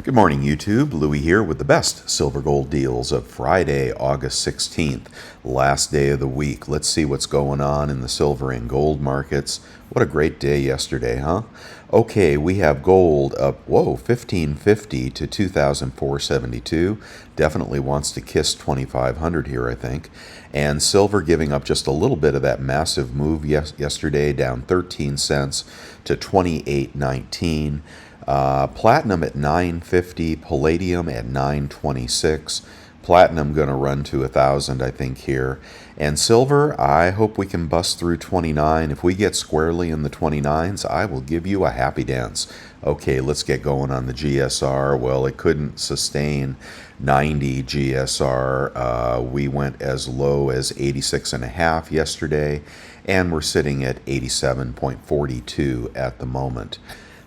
Good morning, YouTube. Louie here with the best silver gold deals of Friday, August 16th, last day of the week. Let's see what's going on in the silver and gold markets. What a great day yesterday, huh? Okay, we have gold up, 1550 to 2472. Definitely wants to kiss 2500 here, I think. And silver giving up just a little bit of that massive move yesterday, down 13 cents to 28.19. Platinum at 950, palladium at 926. Platinum going to run to 1,000, I think, here. And silver, I hope we can bust through 29. If we get squarely in the 29s, I will give you a happy dance. Okay, let's get going on the GSR. Well, it couldn't sustain 90 GSR. We went as low as 86.5 yesterday, and we're sitting at 87.42 at the moment.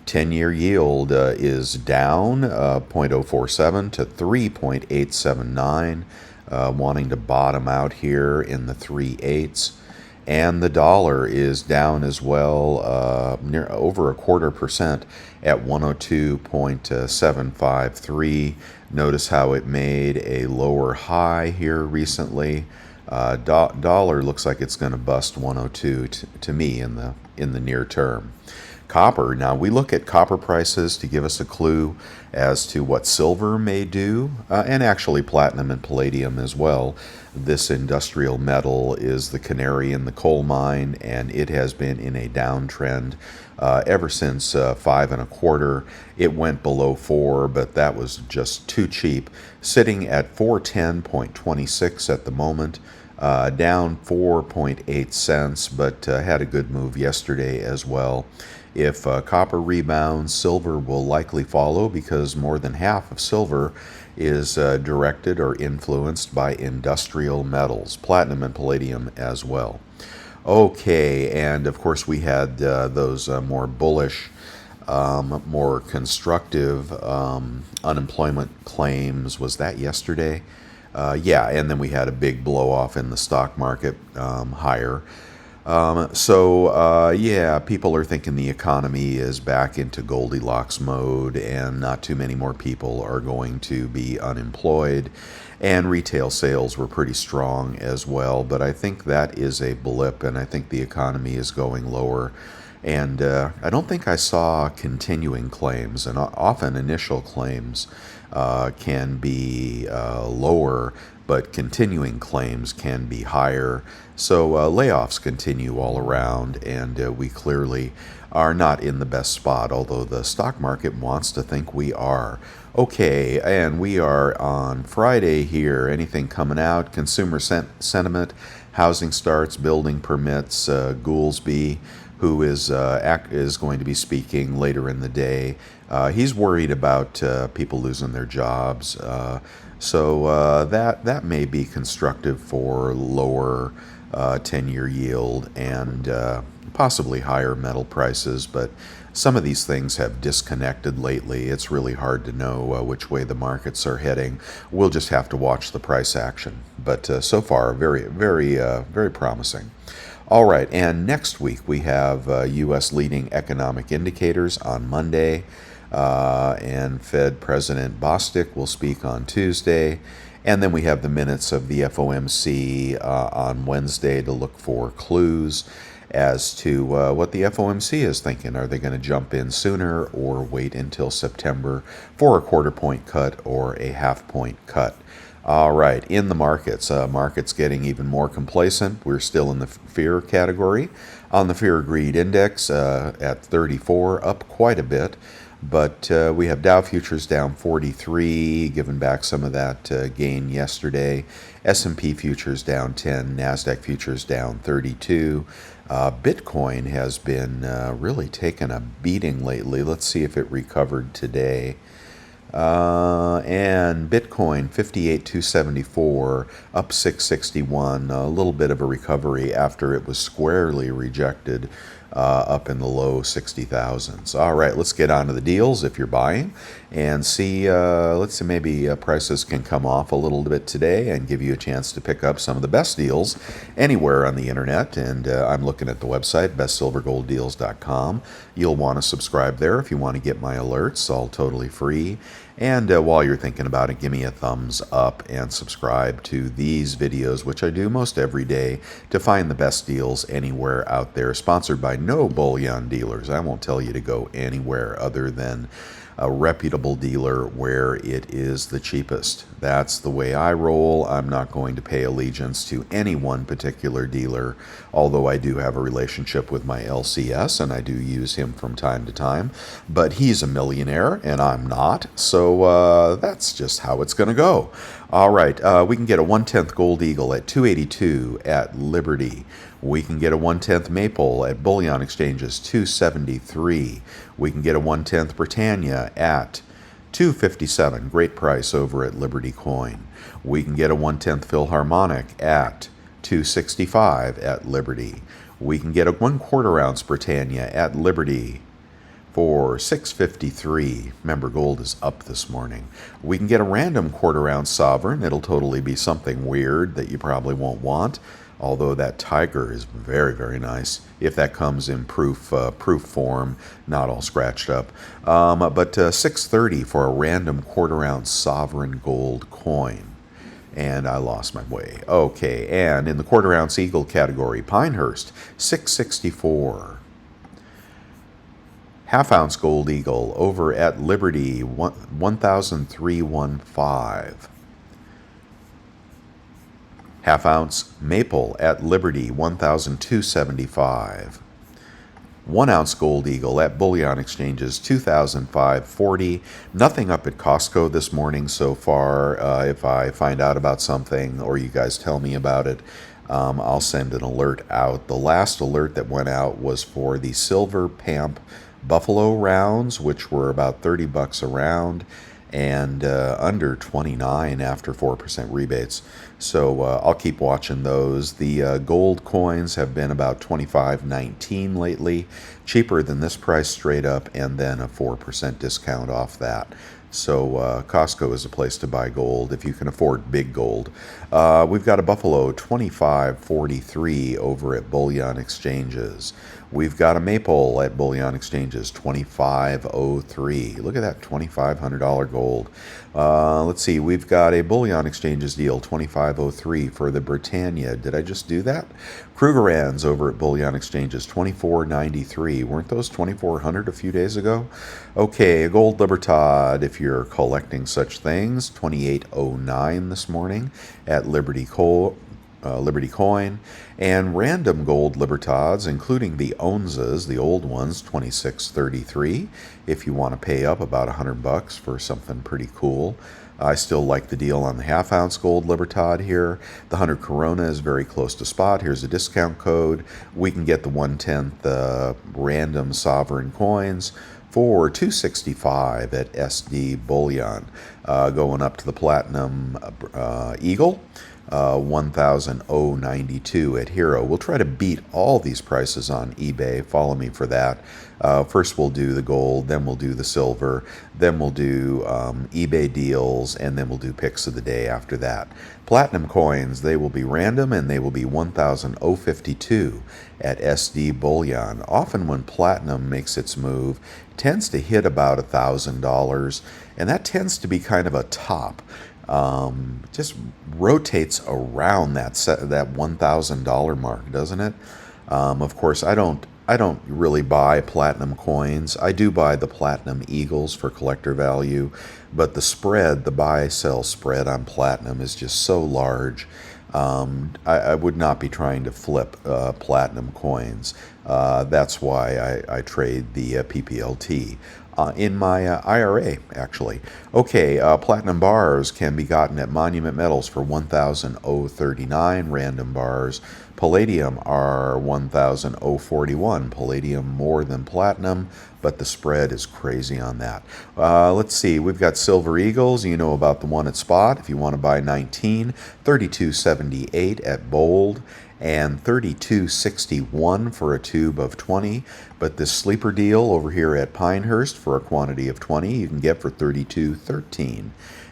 10-year yield is down 0.047 to 3.879, wanting to bottom out here in the 3/8. And the dollar is down as well, near over 0.25% at 102.753. Notice how it made a lower high here recently. Dollar looks like it's going to bust 102 to me in the near term. Copper. Now, we look at copper prices to give us a clue as to what silver may do, and actually platinum and palladium as well. This industrial metal is the canary in the coal mine, and it has been in a downtrend ever since 5.25. It went below 4, but that was just too cheap. Sitting at 410.26 at the moment. Down 4.8 cents, but had a good move yesterday as well. If copper rebounds, silver will likely follow because more than half of silver is directed or influenced by industrial metals, platinum and palladium as well. Okay, and of course we had those more bullish, more constructive unemployment claims. Was that yesterday? Yeah, and then we had a big blow off in the stock market higher. Yeah, people are thinking the economy is back into Goldilocks mode and not too many more people are going to be unemployed. And retail sales were pretty strong as well, but I think that is a blip, and I think the economy is going lower. And I don't think I saw continuing claims, and often initial claims can be lower, but continuing claims can be higher. So layoffs continue all around, and we clearly are not in the best spot, although the stock market wants to think we are. Okay, and we are on Friday here. Anything coming out? Consumer sentiment, housing starts, building permits, Goolsbee, who is going to be speaking later in the day. He's worried about people losing their jobs, so that may be constructive for lower 10-year yield and possibly higher metal prices, but some of these things have disconnected lately. It's really hard to know which way the markets are heading. We'll just have to watch the price action, but so far very, very promising. All right, and next week we have U.S. leading economic indicators on Monday, and Fed President Bostic will speak on Tuesday, and then we have the minutes of the FOMC on Wednesday to look for clues as to what the FOMC is thinking. Are they going to jump in sooner or wait until September for a 1/4 point cut or a 1/2 point cut? All right, in the markets, markets getting even more complacent. We're still in the fear category. On the Fear Greed Index at 34, up quite a bit. But we have Dow futures down 43, giving back some of that gain yesterday. S&P futures down 10, NASDAQ futures down 32. Bitcoin has been really taking a beating lately. Let's see if it recovered today. And Bitcoin 58,274, up 661, a little bit of a recovery after it was squarely rejected up in the low 60,000s. All right, let's get on to the deals if you're buying and see, let's see, maybe prices can come off a little bit today and give you a chance to pick up some of the best deals anywhere on the internet. And I'm looking at the website, bestsilvergolddeals.com. You'll want to subscribe there if you want to get my alerts, all totally free. And while you're thinking about it, give me a thumbs up and subscribe to these videos, which I do most every day to find the best deals anywhere out there. Sponsored by no bullion dealers. I won't tell you to go anywhere other than a reputable dealer where it is the cheapest. That's the way I roll. I'm not going to pay allegiance to any one particular dealer, although I do have a relationship with my LCS and I do use him from time to time. But he's a millionaire and I'm not, so that's just how it's going to go. All right, we can get a 1/10 Gold Eagle at $282 at Liberty. We can get a 1/10 Maple at Bullion Exchanges, $273. We can get a 1/10 Britannia at $257. Great price over at Liberty Coin. We can get a 1/10 Philharmonic at $265 at Liberty. We can get a 1/4 ounce Britannia at Liberty for $653. Remember, gold is up this morning. We can get a random 1/4 ounce Sovereign. It'll totally be something weird that you probably won't want, although that tiger is very, very nice if that comes in proof form, not all scratched up. But $630 for a random 1/4 ounce Sovereign gold coin. And I lost my way. Okay, and in the 1/4 ounce Eagle category, Pinehurst, $664. 1/2 ounce Gold Eagle over at Liberty, $1,315. 1/2 ounce Maple at Liberty, $1,275. 1 ounce Gold Eagle at Bullion Exchanges, $2,540. Nothing up at Costco this morning so far. If I find out about something or you guys tell me about it, I'll send an alert out. The last alert that went out was for the Silver Pamp Buffalo rounds, which were about $30 a round and under 29 after 4% rebates. So I'll keep watching those. The gold coins have been about $25.19 lately, cheaper than this price straight up, and then a 4% discount off that. So Costco is a place to buy gold if you can afford big gold. We've got a Buffalo, $25.43 over at Bullion Exchanges. We've got a Maple at Bullion Exchanges, $25.03. Look at that, $2,500 gold. Let's see, we've got a Bullion Exchanges deal, $25.03 for the Britannia. Did I just do that? Krugerrands over at Bullion Exchanges, $24.93. Weren't those $2,400 a few days ago? Okay, a Gold Libertad, if you're collecting such things, $28.09 this morning at Liberty Coin. And random gold Libertads, including the Onzas, the old ones, $26.33. If you want to pay up about $100 for something pretty cool. I still like the deal on the 1/2 ounce gold Libertad here. The 100 Corona is very close to spot. Here's a discount code. We can get the 1/10 random Sovereign coins for $265 at SD Bullion. Going up to the Platinum Eagle, $1,092 at Hero. We'll try to beat all these prices on eBay. Follow me for that. First we'll do the gold, then we'll do the silver, then we'll do eBay deals, and then we'll do picks of the day after that. Platinum coins, they will be random, and they will be $1,052 at SD Bullion. Often when platinum makes its move, it tends to hit about $1,000, and that tends to be kind of a top. Just rotates around that $1,000 mark, doesn't it? Of course, I don't really buy platinum coins. I do buy the Platinum Eagles for collector value, but the spread, the buy-sell spread on platinum is just so large. I would not be trying to flip platinum coins. That's why I trade the PPLT. In my IRA, actually. Okay, platinum bars can be gotten at Monument Metals for $1,039 random bars. Palladium are $1,041. Palladium more than platinum, but the spread is crazy on that. Let's see, we've got Silver Eagles. You know about the one at spot. If you want to buy 19, $32.78 at Bold. and $32.61 for a tube of 20. But this sleeper deal over here at Pinehurst for a quantity of 20 you can get for $32.13.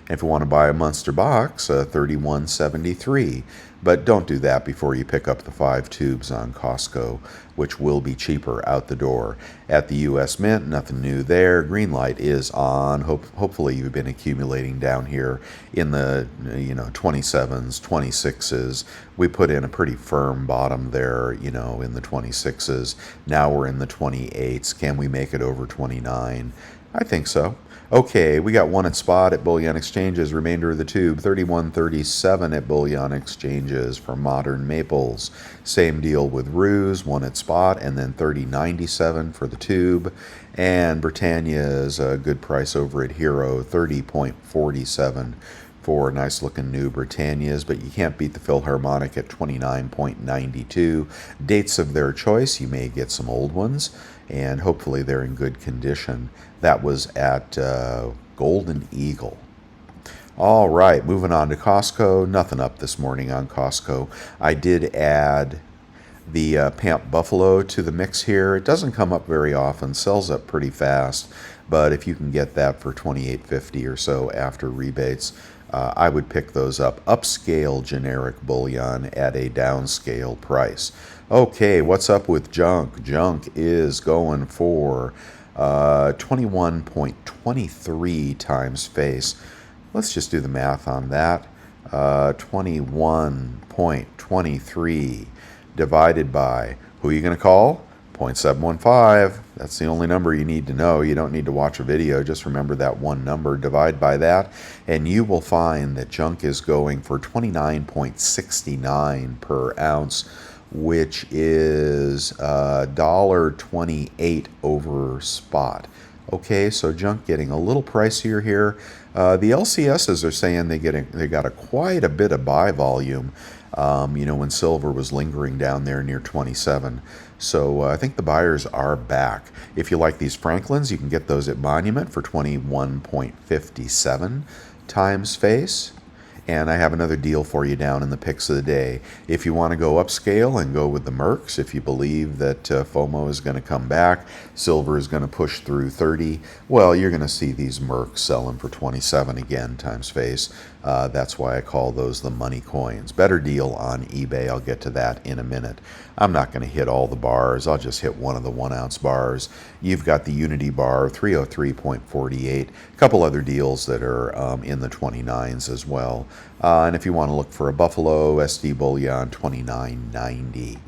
If you want to buy a Munster box, $31.73. But don't do that before you pick up the 5 tubes on Costco, which will be cheaper out the door. At the U.S. Mint, nothing new there. Green light is on. Hopefully you've been accumulating down here in the 27s, 26s. We put in a pretty firm bottom there, in the 26s. Now we're in the 28s. Can we make it over 29? I think so. Okay, we got one at spot at Bullion Exchanges. Remainder of the tube, $31.37 at Bullion Exchanges for Modern Maples. Same deal with Ruse, one at spot, and then $30.97 for the tube. And Britannia's a good price over at Hero, $30.47 for nice looking new Britannias, but you can't beat the Philharmonic at $29.92. Dates of their choice, you may get some old ones, and hopefully they're in good condition. That was at Golden Eagle. All right, moving on to Costco. Nothing up this morning on Costco. I did add the Pamp Buffalo to the mix here. It doesn't come up very often, sells up pretty fast, but if you can get that for $28.50 or so after rebates, I would pick those up. Upscale generic bullion at a downscale price. Okay, what's up with junk? Junk is going for 21.23 times face. Let's just do the math on that. 21.23 divided by, who are you going to call? 0.715. That's the only number you need to know. You don't need to watch a video. Just remember that one number. Divide by that, and you will find that junk is going for 29.69 per ounce, which is $1.28 over spot. Okay, so junk getting a little pricier here. The LCSs are saying they got quite a bit of buy volume. When silver was lingering down there near 27. So I think the buyers are back. If you like these Franklins, you can get those at Monument for 21.57 times face. And I have another deal for you down in the picks of the day. If you want to go upscale and go with the Mercs, if you believe that FOMO is going to come back, silver is going to push through 30, well, you're going to see these Mercs selling for 27 again times face. That's why I call those the money coins. Better deal on eBay. I'll get to that in a minute. I'm not going to hit all the bars. I'll just hit one of the 1 ounce bars. You've got the Unity bar, 303.48. A couple other deals that are in the 29s as well. And if you want to look for a Buffalo SD Bullion, $29.90.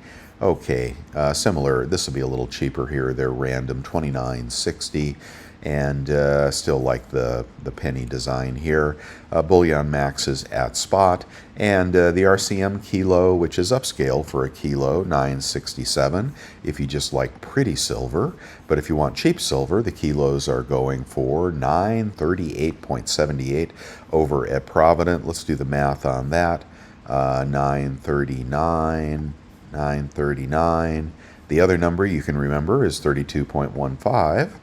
Okay, similar. This will be a little cheaper here. They're random, $29.60. And still like the penny design here. Bullion Max is at spot, and the RCM Kilo, which is upscale for a kilo, $9.67 if you just like pretty silver. But if you want cheap silver, the kilos are going for $938.78 over at Provident. Let's do the math on that. $939. The other number you can remember is 32.15.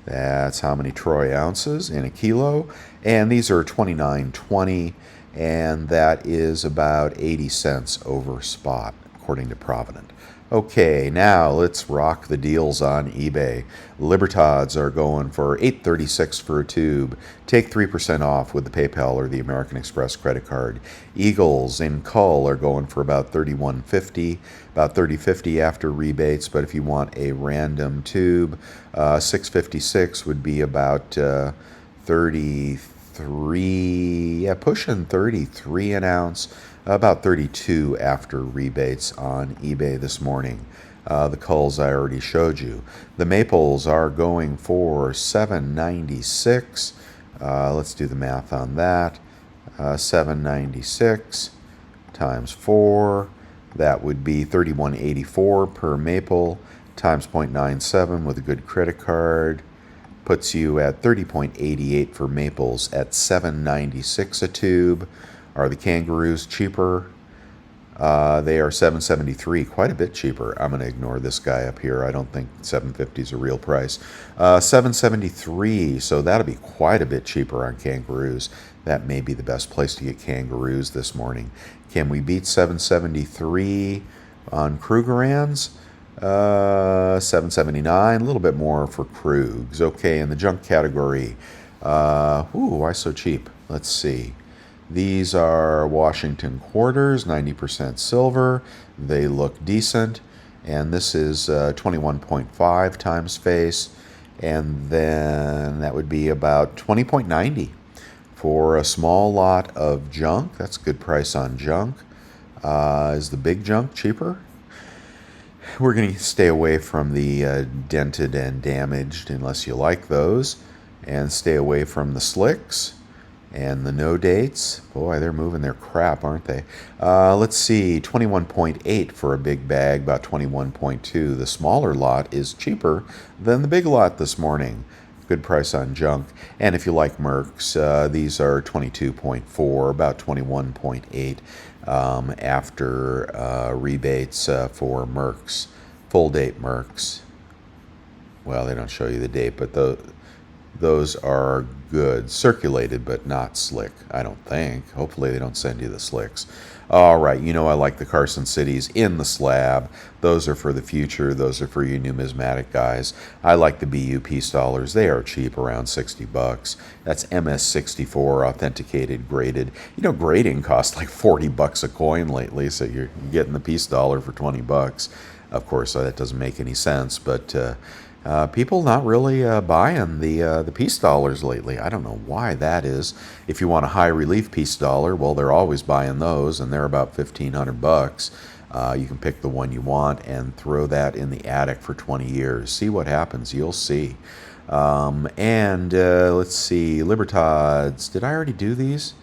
That's how many troy ounces in a kilo. And these are $29.20, and that is about 80 cents over spot, according to Provident. Okay, now let's rock the deals on eBay. Libertads are going for $8.36 for a tube. Take 3% off with the PayPal or the American Express credit card. Eagles in Cull are going for about $31.50, about $30.50 after rebates. But if you want a random tube, $6.56 would be about 33, yeah, pushing 33 an ounce. About 32 after rebates on eBay this morning. The culls I already showed you. The maples are going for $7.96. Let's do the math on that. $7.96 times 4. That would be $31.84 per maple times 0.97 with a good credit card. Puts you at $30.88 for maples at $7.96 a tube. Are the kangaroos cheaper? They are 773, quite a bit cheaper. I'm going to ignore this guy up here. I don't think 750 is a real price. 773, so that'll be quite a bit cheaper on kangaroos. That may be the best place to get kangaroos this morning. Can we beat 773 on Krugerrands? 779, a little bit more for Krugs. Okay, in the junk category, why so cheap? Let's see. These are Washington quarters, 90% silver. They look decent. And this is 21.5 times face. And then that would be about 20.90 for a small lot of junk. That's a good price on junk. Is the big junk cheaper? We're going to stay away from the dented and damaged unless you like those. And stay away from the slicks. And the no dates, boy, they're moving their crap, aren't they? Let's see, 21.8 for a big bag, about 21.2. The smaller lot is cheaper than the big lot this morning. Good price on junk. And if you like Mercs, these are 22.4, about 21.8 after rebates for Mercs, full date Mercs. Well, they don't show you the date, but those are good. Circulated, but not slick, I don't think. Hopefully they don't send you the slicks. All right, you know I like the Carson Cities in the slab. Those are for the future. Those are for you numismatic guys. I like the BU Peace Dollars. They are cheap, around 60 bucks. That's MS64, authenticated, graded. You know, grading costs like 40 bucks a coin lately, so you're getting the Peace Dollar for 20 bucks. Of course, that doesn't make any sense, but people not really buying the Peace Dollars lately. I don't know why that is. If you want a high relief Peace Dollar, well, they're always buying those, and they're about 1,500 bucks. You can pick the one you want and throw that in the attic for 20 years. See what happens. You'll see. Let's see, Libertads. Did I already do these?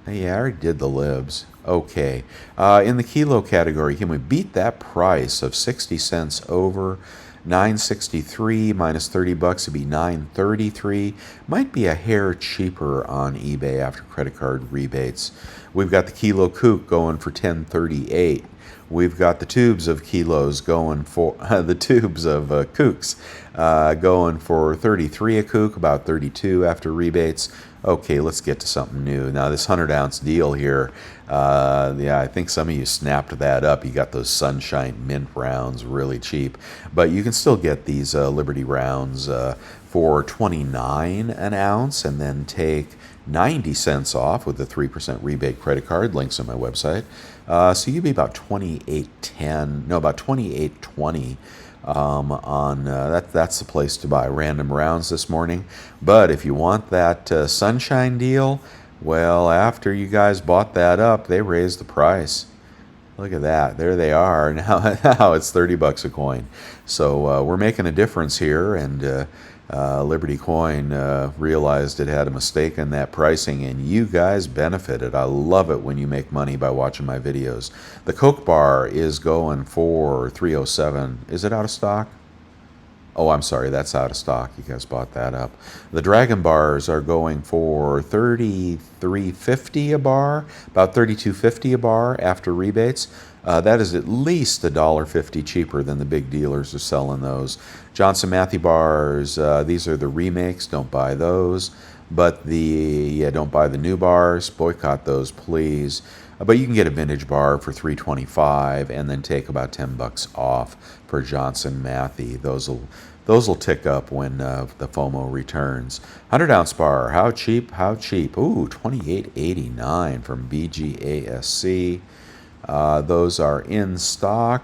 Yeah, I already did the libs. Okay. In the kilo category, can we beat that price of 60 cents over? 963 minus 30 bucks would be 933. Might be a hair cheaper on eBay after credit card rebates. We've got the kilo kook going for 1038. We've got the tubes of kilos going for the tubes of kooks going for 33 a kook, about 32 after rebates. Okay, let's get to something new. Now, this 100-ounce deal here, yeah, I think some of you snapped that up. You got those Sunshine Mint rounds really cheap. But you can still get these Liberty rounds for $29 an ounce and then take 90 cents off with the 3% rebate credit card. Links on my website. So you'd be about about 28.20 on that's the place to buy random rounds this morning. But if you want that Sunshine deal, well, after you guys bought that up, they raised the price. Look at that. There they are. Now it's 30 bucks a coin. So we're making a difference here, and Liberty Coin realized it had a mistake in that pricing, and you guys benefited. I love it when you make money by watching my videos. The Coke bar is going for $307. Is it out of stock? Oh, I'm sorry, that's out of stock. You guys bought that up. The Dragon bars are going for $33.50 a bar, about $32.50 a bar after rebates. That is at least $1.50 cheaper than the big dealers are selling those. Johnson Matthey bars, these are the remakes. Don't buy those. But don't buy the new bars. Boycott those, please. But you can get a vintage bar for $3.25 and then take about 10 bucks off for Johnson Matthey. Those will tick up when the FOMO returns. 100-ounce bar, how cheap? How cheap? Ooh, $28.89 from BGASC. Those are in stock.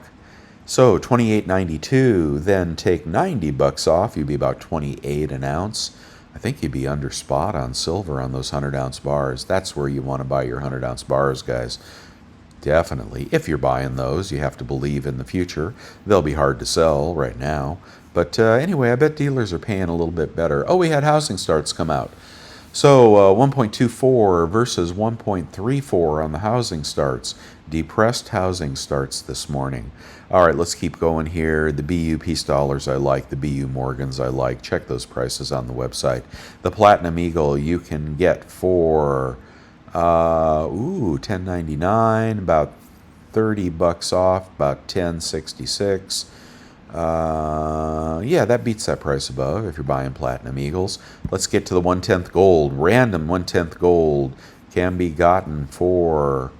So $28.92. Then take 90 bucks off. You'd be about $28 an ounce. I think you'd be under spot on silver on those 100-ounce bars. That's where you want to buy your 100-ounce bars, guys. Definitely. If you're buying those, you have to believe in the future. They'll be hard to sell right now. But anyway, I bet dealers are paying a little bit better. Oh, we had housing starts come out. So 1.24 versus 1.34 on the housing starts. Depressed housing starts this morning. All right, let's keep going here. The BU Peace Dollars I like. The BU Morgans I like. Check those prices on the website. The Platinum Eagle you can get for Ooh, 10.99, about 30 bucks off, about 10.66. Yeah, that beats that price above if you're buying Platinum Eagles. Let's get to the 1/10 gold. Random 1/10 gold can be gotten for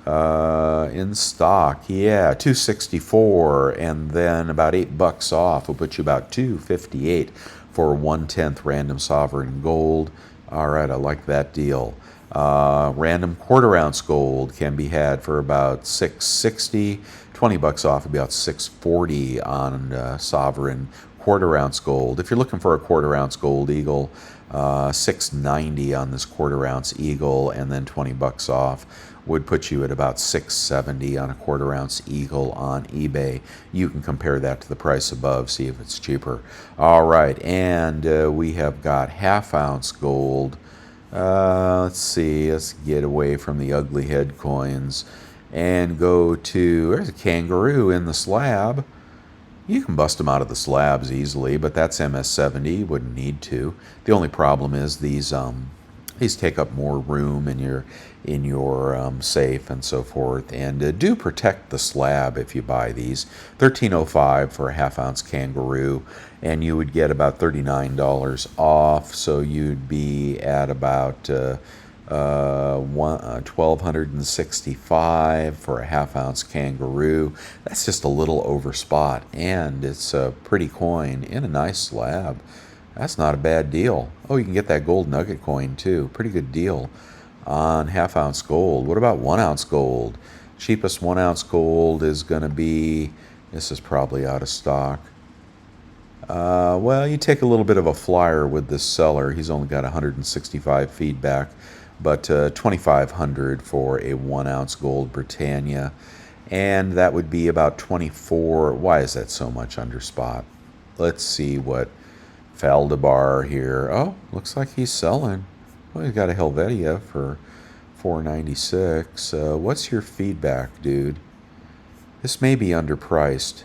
in stock. Yeah, 264, and then about 8 bucks off will put you about 258 for 1/10 random sovereign gold. All right, I like that deal. Random quarter ounce gold can be had for about 660. 20 bucks off, about 640 on sovereign quarter ounce gold. If you're looking for a quarter ounce gold eagle, 690 on this quarter ounce eagle, and then 20 bucks off would put you at about 670 on a quarter ounce eagle on eBay. You can compare that to the price above, see if it's cheaper. All right, and we have got half ounce gold. Let's see, let's get away from the ugly head coins and go to, there's a kangaroo in the slab. You can bust them out of the slabs easily, but that's MS70. You wouldn't need to. The only problem is these take up more room in your safe and so forth, and do protect the slab if you buy these. $13.05 for a half ounce kangaroo, and you would get about $39 off, so you'd be at about $1,265 for a half ounce kangaroo. That's just a little over spot, and it's a pretty coin in a nice slab. That's not a bad deal. Oh, you can get that gold nugget coin too. Pretty good deal on half ounce gold. What about 1 ounce gold? Cheapest 1 ounce gold is going to be, this is probably out of stock. Well, you take a little bit of a flyer with this seller. He's only got 165 feedback, but 2,500 for a 1 ounce gold Britannia. And that would be about 24. Why is that so much under spot? Let's see what Faldabar here. Oh, looks like he's selling. Well, he's got a Helvetia for $496. What's your feedback, dude? This may be underpriced.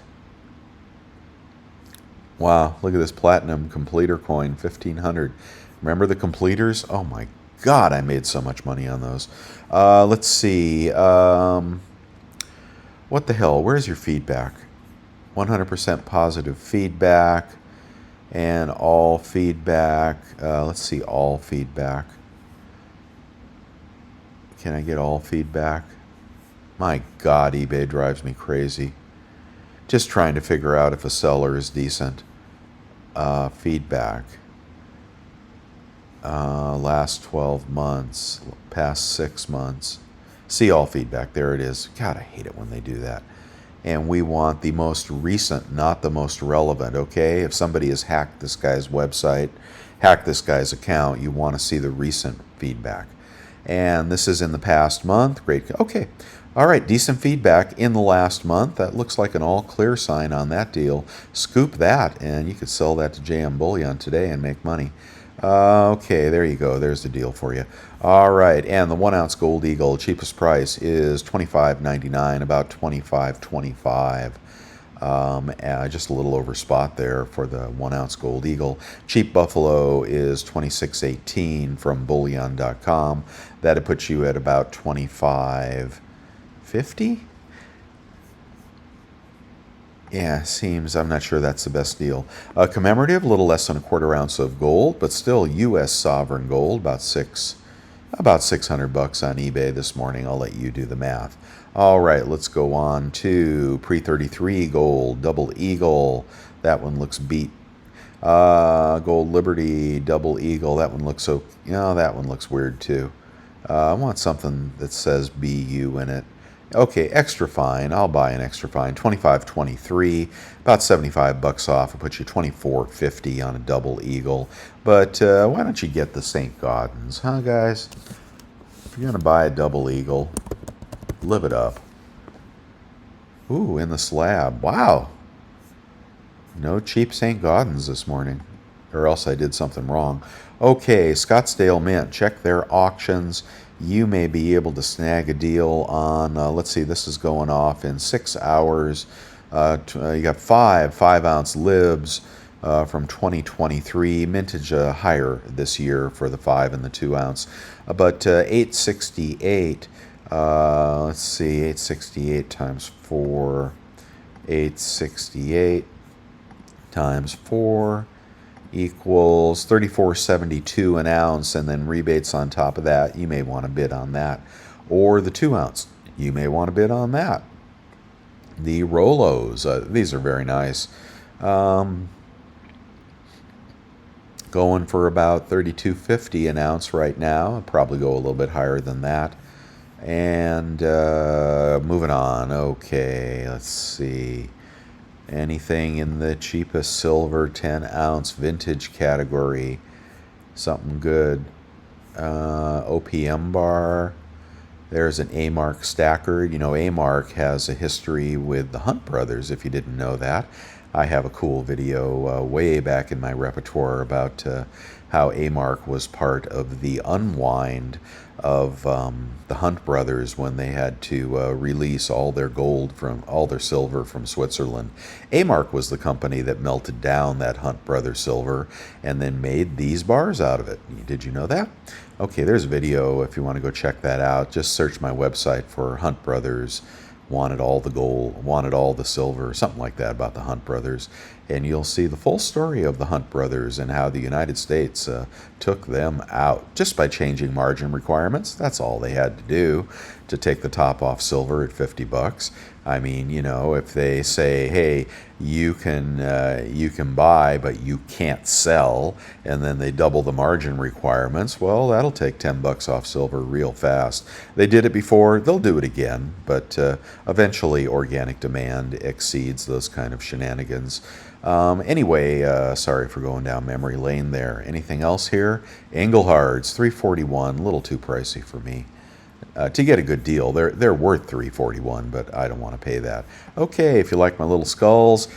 Wow, look at this platinum completer coin, 1,500. Remember the completers? Oh my God, I made so much money on those. Let's see. What the hell? Where's your feedback? 100% positive feedback. And all feedback. Let's see, all feedback. Can I get all feedback? My God, eBay drives me crazy. Just trying to figure out if a seller is decent. Feedback. Last 12 months, past 6 months. See all feedback. There it is. God, I hate it when they do that. And we want the most recent, not the most relevant, okay? If somebody has hacked this guy's website, hacked this guy's account, you want to see the recent feedback. And this is in the past month. Great. Okay. All right. Decent feedback in the last month. That looks like an all clear sign on that deal. Scoop that, and you could sell that to JM Bullion today and make money. Okay, there you go. There's the deal for you. All right, and the 1 ounce gold eagle cheapest price is $25.99, about $25.25. Just a little over spot there for the 1 ounce gold eagle. Cheap buffalo is $26.18 from bullion.com. That'd put you at about $25.50. Yeah, seems, I'm not sure that's the best deal. Commemorative, a little less than a quarter ounce of gold, but still U.S. sovereign gold, about 600 bucks on eBay this morning. I'll let you do the math. All right, let's go on to pre-33 gold, double eagle. That one looks beat. Gold Liberty, double eagle. That one looks so, that one looks weird too. I want something that says BU in it. Okay, extra fine. I'll buy an extra fine. $25.23, about 75 bucks off. It'll put you $24.50 on a double eagle. But why don't you get the St. Gaudens, huh, guys? If you're gonna buy a double eagle, live it up. Ooh, in the slab. Wow. No cheap St. Gaudens this morning, or else I did something wrong. Okay, Scottsdale Mint. Check their auctions. You may be able to snag a deal on, let's see, this is going off in 6 hours. You got 5 ounce libs from 2023. Mintage higher this year for the 5 and the 2 ounce. But 868, let's see, 868 times 4, 868 times 4 equals 34.72 an ounce, and then rebates on top of that. You may want to bid on that. Or the 2 ounce, you may want to bid on that. The Rolos, these are very nice. Going for about $32.50 an ounce right now. I'll probably go a little bit higher than that. And moving on. Okay, let's see. Anything in the cheapest silver 10 ounce vintage category. Something good. OPM bar. There's an A-Mark stacker. You know, A-Mark has a history with the Hunt brothers, if you didn't know that. I have a cool video way back in my repertoire about how A-Mark was part of the unwind of the Hunt brothers when they had to release all their gold from all their silver from Switzerland. A-Mark was the company that melted down that Hunt brother silver and then made these bars out of it. Did you know that? Okay, there's a video if you want to go check that out. Just search my website for Hunt brothers. Wanted all the gold, wanted all the silver, something like that about the Hunt brothers. And you'll see the full story of the Hunt brothers and how the United States took them out just by changing margin requirements. That's all they had to do to take the top off silver at $50. I mean, you know, if they say, hey, you can buy, but you can't sell, and then they double the margin requirements, well, that'll take $10 off silver real fast. They did it before, they'll do it again, but eventually organic demand exceeds those kind of shenanigans. Anyway, sorry for going down memory lane there. Anything else here? Engelhard's, $341, a little too pricey for me. To get a good deal, they're worth $341, but I don't want to pay that. Okay, if you like my little skulls,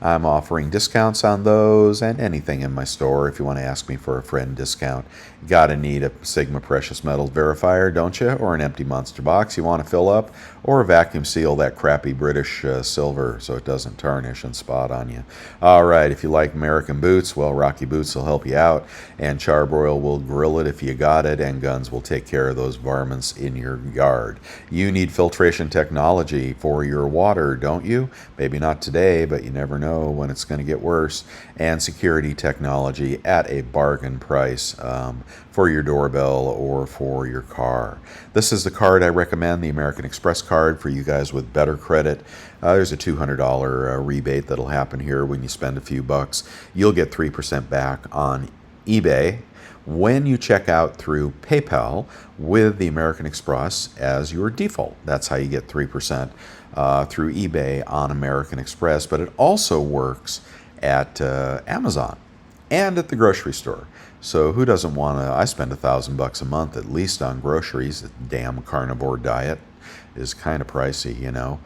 I'm offering discounts on those and anything in my store. If you want to ask me for a friend discount, you gotta need a Sigma Precious Metals verifier, don't you? Or an empty monster box you want to fill up, or a vacuum seal that crappy British silver so it doesn't tarnish and spot on you. All right, if you like American boots, well, Rocky Boots will help you out, and Charbroil will grill it if you got it, and Guns will take care of those varmints in your yard. You need filtration technology for your water, don't you? Maybe not today, but you never know when it's going to get worse. And security technology at a bargain price for your doorbell or for your car. This is the card I recommend, the American Express card for you guys with better credit. There's a $200 rebate that'll happen here when you spend a few bucks. You'll get 3% back on eBay when you check out through PayPal with the American Express as your default. That's how you get 3% through eBay on American Express, but it also works at Amazon and at the grocery store. So who doesn't want to? I spend $1,000 a month at least on groceries. The damn carnivore diet is kind of pricey, you know.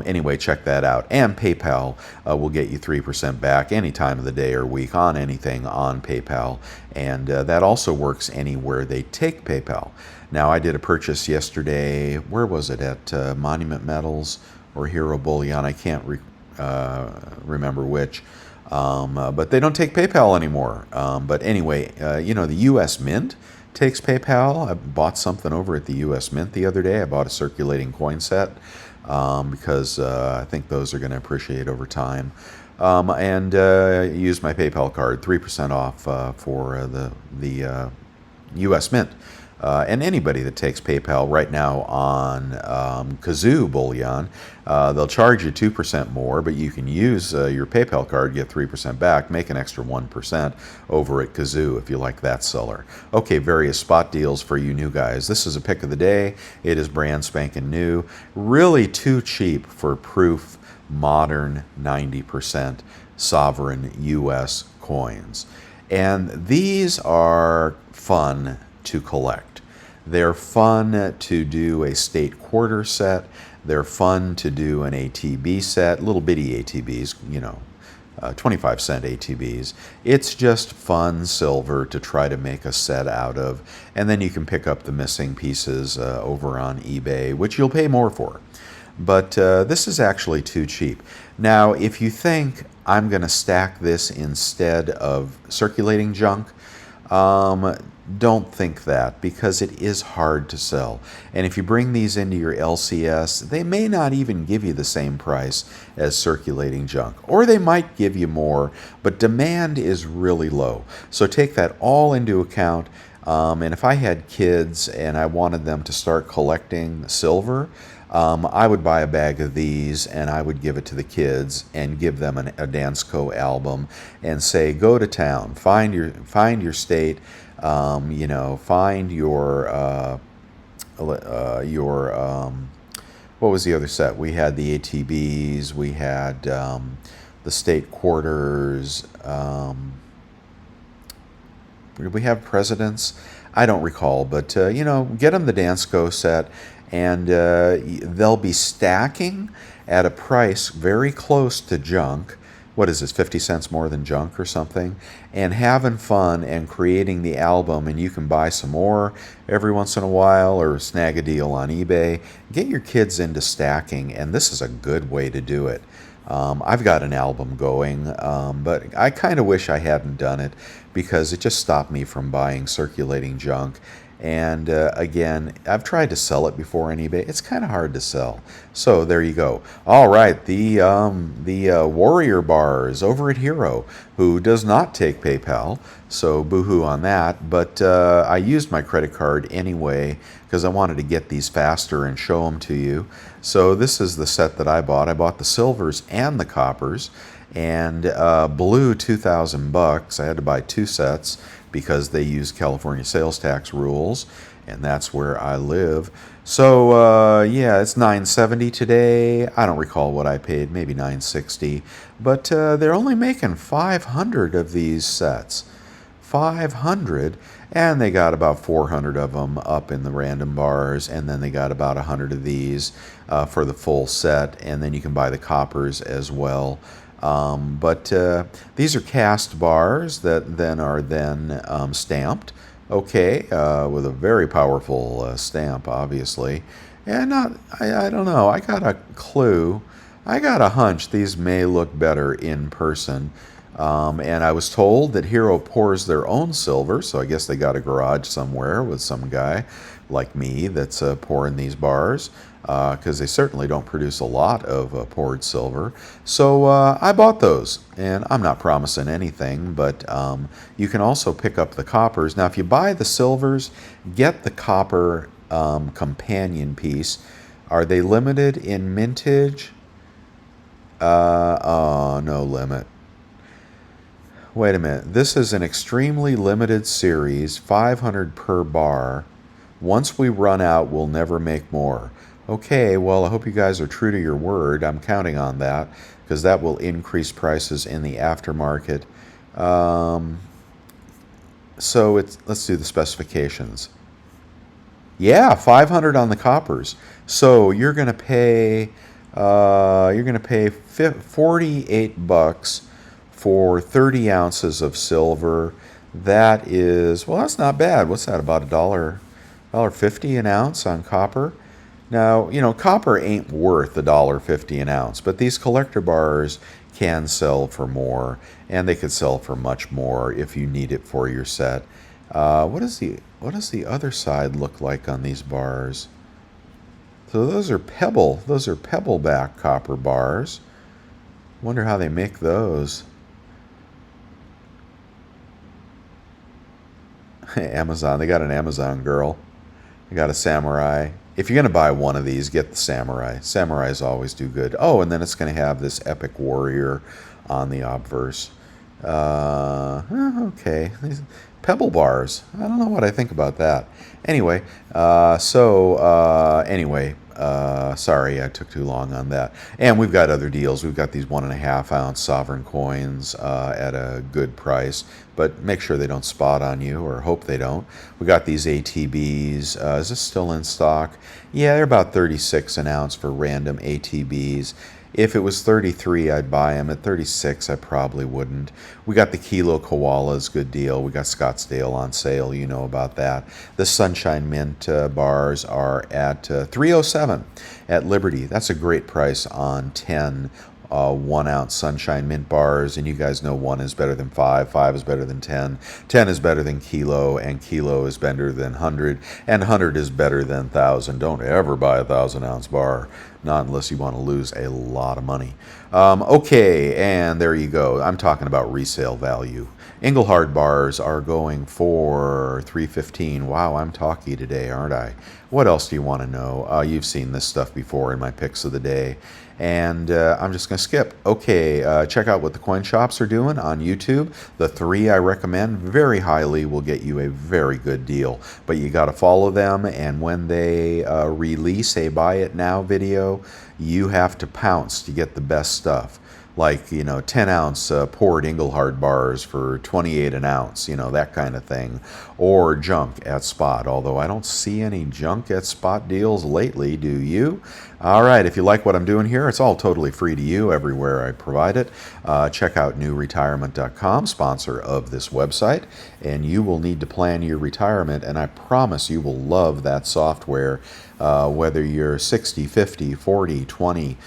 Anyway, check that out. And PayPal will get you 3% back any time of the day or week on anything on PayPal. And that also works anywhere they take PayPal. Now, I did a purchase yesterday. Where was it? At Monument Metals or Hero Bullion? I can't remember which. But they don't take PayPal anymore. But anyway, you know, the U.S. Mint takes PayPal. I bought something over at the U.S. Mint the other day. I bought a circulating coin set because I think those are going to appreciate over time. And use my PayPal card, 3% off for the U.S. Mint. And anybody that takes PayPal right now on Kazoo Bullion, they'll charge you 2% more, but you can use your PayPal card, get 3% back, make an extra 1% over at Kazoo if you like that seller. Okay, various spot deals for you new guys. This is a pick of the day. It is brand spanking new. Really too cheap for proof modern 90% sovereign U.S. coins. And these are fun to collect. They're fun to do a state quarter set. They're fun to do an ATB set, little bitty ATBs, you know, 25-cent ATBs. It's just fun silver to try to make a set out of. And then you can pick up the missing pieces over on eBay, which you'll pay more for. But this is actually too cheap. Now, if you think I'm going to stack this instead of circulating junk, um, don't think that, because it is hard to sell. And if you bring these into your LCS, they may not even give you the same price as circulating junk, or they might give you more, but demand is really low. So take that all into account. And if I had kids and I wanted them to start collecting silver, I would buy a bag of these and I would give it to the kids and give them a Dansko album and say, go to town, find your state, find what was the other set? We had the ATBs, we had the state quarters. Did we have presidents? I don't recall, but get them the Dansko set, and they'll be stacking at a price very close to junk. What is this, 50 cents more than junk or something? And having fun and creating the album, and you can buy some more every once in a while or snag a deal on eBay. Get your kids into stacking, and this is a good way to do it. I've got an album going, but I kind of wish I hadn't done it because it just stopped me from buying circulating junk. And again, I've tried to sell it before on eBay. It's kind of hard to sell. So there you go. All right, the Warrior bars over at Hero, who does not take PayPal, so boohoo on that. But I used my credit card anyway because I wanted to get these faster and show them to you. So this is the set that I bought. I bought the silvers and the coppers, and blue $2,000. I had to buy two sets because they use California sales tax rules, and that's where I live. So yeah, it's $970 today. I don't recall what I paid, maybe $960, but they're only making 500 of these sets. 500, and they got about 400 of them up in the random bars, and then they got about 100 of these for the full set, and then you can buy the coppers as well. But these are cast bars that then are stamped, okay, with a very powerful stamp, obviously. And I don't know, I got a clue, I got a hunch these may look better in person. And I was told that Hero pours their own silver, so I guess they got a garage somewhere with some guy like me that's pouring these bars, because they certainly don't produce a lot of poured silver. So I bought those, and I'm not promising anything, but you can also pick up the coppers. Now, if you buy the silvers, get the copper companion piece. Are they limited in mintage? Oh, no limit. Wait a minute, this is an extremely limited series, 500 per bar. Once we run out, we'll never make more. Okay, well, I hope you guys are true to your word. I'm counting on that, because that will increase prices in the aftermarket. So let's do the specifications. Yeah, 500 on the coppers. So you're going to pay 48 bucks for 30 ounces of silver. That is, well, that's not bad. What's that, about $1.50 an ounce on copper? Now, copper ain't worth $1.50 an ounce, but these collector bars can sell for more, and they could sell for much more if you need it for your set. What does the other side look like on these bars? So those are pebbleback copper bars. Wonder how they make those. Amazon, they got an Amazon girl. They got a samurai. If you're going to buy one of these, get the samurai. Samurais always do good. Oh, and then it's going to have this epic warrior on the obverse. Okay. Pebble bars. I don't know what I think about that. Anyway, sorry I took too long on that. And we've got other deals. We've got these 1.5 ounce sovereign coins at a good price, but make sure they don't spot on you, or hope they don't. We got these ATBs. Is this still in stock? Yeah, they're about 36 an ounce for random ATBs. If it was 33, I'd buy them. At 36, I probably wouldn't. We got the Kilo Koalas, good deal. We got Scottsdale on sale. You know about that. The Sunshine Mint bars are at $307 at Liberty. That's a great price on 10 1 ounce Sunshine Mint bars, and you guys know 1 is better than 5, 5 is better than 10, 10 is better than kilo, and kilo is better than 100, and 100 is better than 1,000. Don't ever buy a 1,000-ounce bar, not unless you want to lose a lot of money. Okay, and there you go. I'm talking about resale value. Engelhard bars are going for $3.15. Wow, I'm talky today, aren't I? What else do you want to know? You've seen this stuff before in my picks of the day. And I'm just going to skip. Okay, check out what the coin shops are doing on YouTube. The 3 I recommend very highly will get you a very good deal. But you got to follow them, and when they release a buy it now video, you have to pounce to get the best stuff. Like, 10-ounce poured Engelhard bars for 28 an ounce, that kind of thing. Or junk at spot, although I don't see any junk at spot deals lately, do you? All right, if you like what I'm doing here, it's all totally free to you everywhere I provide it. Check out newretirement.com, sponsor of this website, and you will need to plan your retirement, and I promise you will love that software, whether you're 60, 50, 40, 20,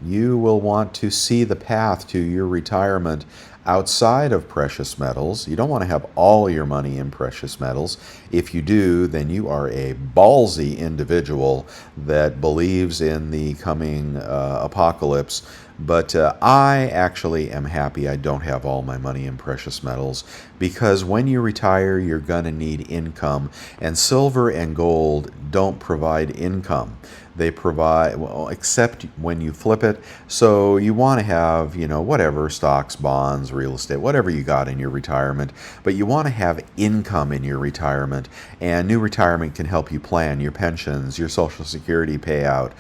you will want to see the path to your retirement outside of precious metals. You don't want to have all your money in precious metals. If you do, then you are a ballsy individual that believes in the coming apocalypse. But I actually am happy I don't have all my money in precious metals, because when you retire, you're going to need income, and silver and gold don't provide income. They provide, well, except when you flip it. So you want to have, whatever, stocks, bonds, real estate, whatever you got in your retirement, but you want to have income in your retirement. And New Retirement can help you plan your pensions, your Social Security payout,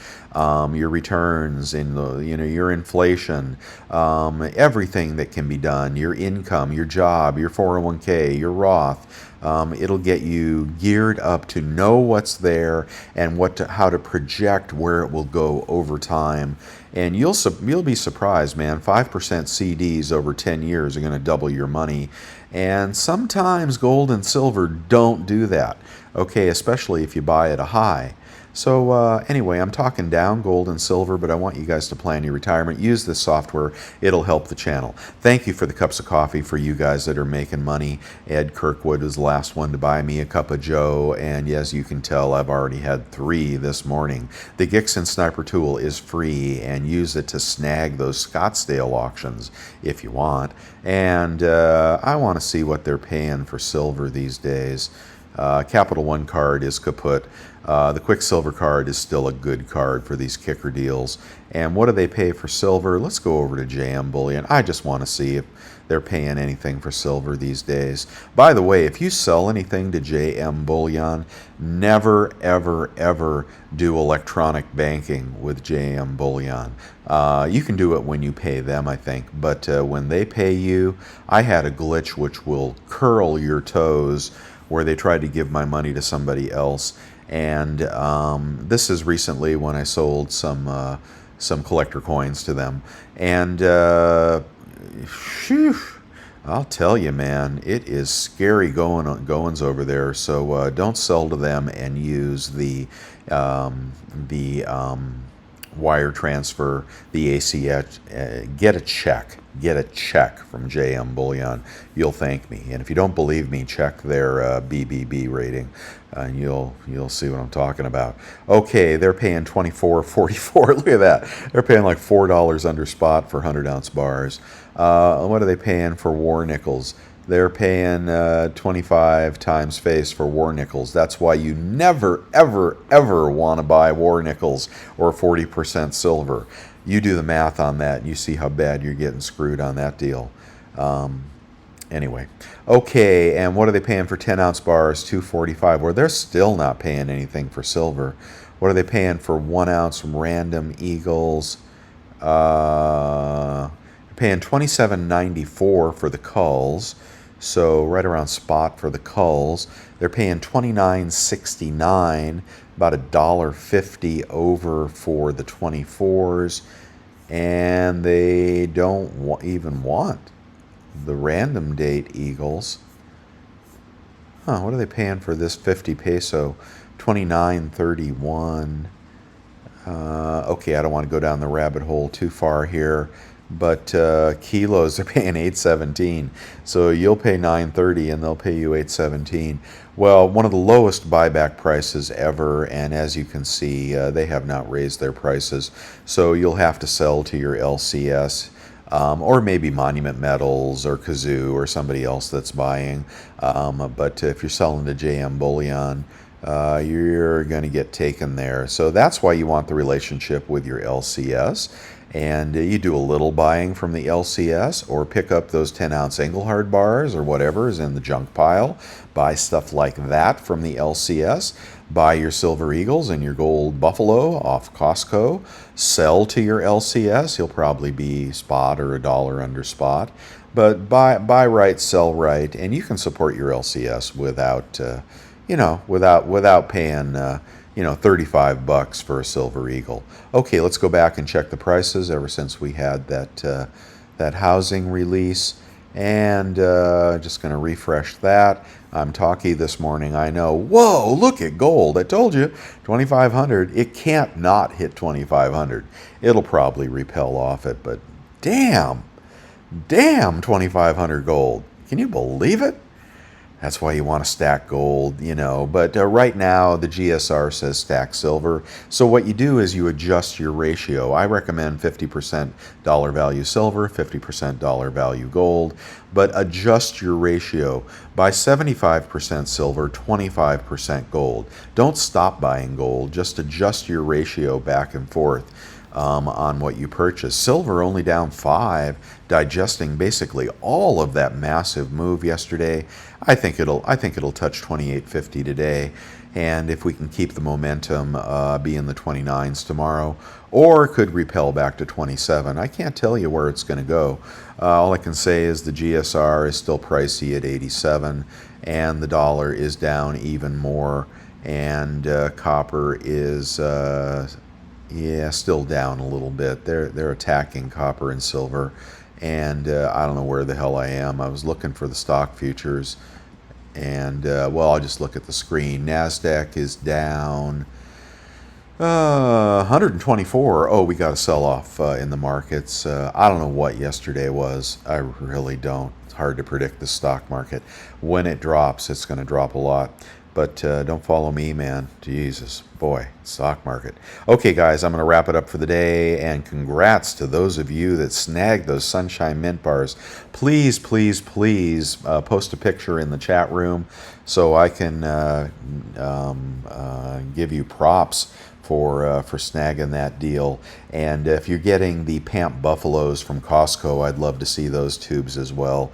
your returns, in the, your inflation, everything that can be done, your income, your job, your 401k, your Roth. It'll get you geared up to know what's there and how to project where it will go over time. And you'll be surprised, man. 5% CDs over 10 years are going to double your money. And sometimes gold and silver don't do that, okay, especially if you buy at a high. So anyway, I'm talking down gold and silver, but I want you guys to plan your retirement. Use this software. It'll help the channel. Thank you for the cups of coffee for you guys that are making money. Ed Kirkwood was the last one to buy me a cup of joe, and as you can tell, I've already had 3 this morning. The Gixxon Sniper tool is free, and use it to snag those Scottsdale auctions if you want. And I want to see what they're paying for silver these days. Capital One card is kaput. The Quicksilver card is still a good card for these kicker deals. And what do they pay for silver? Let's go over to JM Bullion. I just want to see if they're paying anything for silver these days. By the way, if you sell anything to JM Bullion, never, ever, ever do electronic banking with JM Bullion. You can do it when you pay them, I think. But when they pay you, I had a glitch which will curl your toes, where they tried to give my money to somebody else. And this is recently when I sold some collector coins to them. And whew, I'll tell you, man, it is scary goings over there. So don't sell to them, and use the wire transfer, the ACH. Get a check. Get a check from JM Bullion. You'll thank me. And if you don't believe me, check their BBB rating, and you'll see what I'm talking about. Okay, they're paying $24.44. Look at that. They're paying like $4 under spot for 100-ounce bars. What are they paying for war nickels? They're paying 25 times face for war nickels. That's why you never, ever, ever want to buy war nickels or 40% silver. You do the math on that, and you see how bad you're getting screwed on that deal. Anyway, okay, and what are they paying for 10-ounce bars? $2.45. Well, they're still not paying anything for silver. What are they paying for 1-ounce random Eagles? They're paying $27.94 for the culls, so right around spot for the culls. They're paying $29.69, about $1.50 over for the 24s, and they don't even want the random date Eagles. What are they paying for this 50 peso? $29.31. Okay, I don't want to go down the rabbit hole too far here, but kilos are paying 817, so you'll pay 930 and they'll pay you 817. Well, one of the lowest buyback prices ever, and as you can see, they have not raised their prices, so you'll have to sell to your LCS. Or maybe Monument Metals or Kazoo or somebody else that's buying. But if you're selling to JM Bullion, you're going to get taken there. So that's why you want the relationship with your LCS. And you do a little buying from the LCS or pick up those 10-ounce Engelhard bars or whatever is in the junk pile. Buy stuff like that from the LCS. Buy your Silver Eagles and your Gold Buffalo off Costco. Sell to your LCS. You'll probably be spot or $1 under spot. But buy right, sell right, and you can support your LCS without paying, $35 for a Silver Eagle. Okay, let's go back and check the prices ever since we had that housing release. And just going to refresh that. I'm talky this morning, I know. Whoa, look at gold. I told you, 2,500. It can't not hit 2,500. It'll probably repel off it, but damn, 2,500 gold. Can you believe it? That's why you want to stack gold, But right now, the GSR says stack silver. So what you do is you adjust your ratio. I recommend 50% dollar value silver, 50% dollar value gold, but adjust your ratio by 75% silver, 25% gold. Don't stop buying gold. Just adjust your ratio back and forth. On what you purchase. Silver only down 5, digesting basically all of that massive move yesterday. I think it'll touch 28.50 today, and if we can keep the momentum, be in the 29s tomorrow, or could repel back to 27. I can't tell you where it's going to go. All I can say is the GSR is still pricey at 87, and the dollar is down even more, and copper is. Yeah, still down a little bit. They're attacking copper and silver, and I don't know where the hell I am. I was looking for the stock futures, and I'll just look at the screen. Nasdaq is down 124. Oh, we got a sell-off in the markets. I don't know what yesterday was. I really don't. It's hard to predict the stock market. When it drops, it's going to drop a lot. But don't follow me, man. Jesus, boy, stock market. Okay, guys, I'm going to wrap it up for the day. And congrats to those of you that snagged those Sunshine Mint bars. Please, please, please post a picture in the chat room so I can give you props for snagging that deal. And if you're getting the Pamp Buffaloes from Costco, I'd love to see those tubes as well.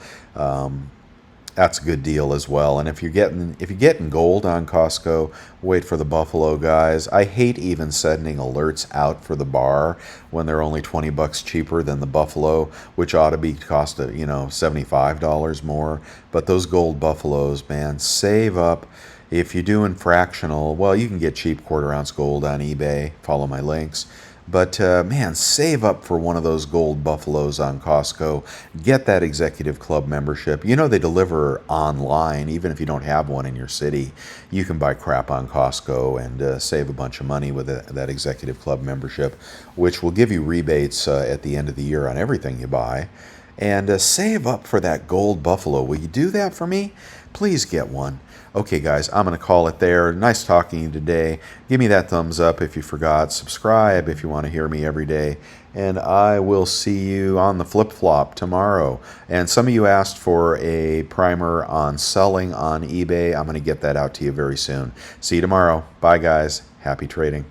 That's a good deal as well. And if you're getting gold on Costco, wait for the Buffalo, guys. I hate even sending alerts out for the bar when they're only $20 cheaper than the Buffalo, which ought to be cost $75 more. But those gold Buffaloes, man, save up. If you're doing fractional, well, you can get cheap quarter-ounce gold on eBay. Follow my links. But, man, save up for one of those gold Buffaloes on Costco. Get that Executive Club membership. They deliver online, even if you don't have one in your city. You can buy crap on Costco and save a bunch of money with that Executive Club membership, which will give you rebates at the end of the year on everything you buy. And save up for that gold Buffalo. Will you do that for me? Please get one. Okay, guys, I'm going to call it there. Nice talking to you today. Give me that thumbs up if you forgot. Subscribe if you want to hear me every day. And I will see you on the flip-flop tomorrow. And some of you asked for a primer on selling on eBay. I'm going to get that out to you very soon. See you tomorrow. Bye, guys. Happy trading.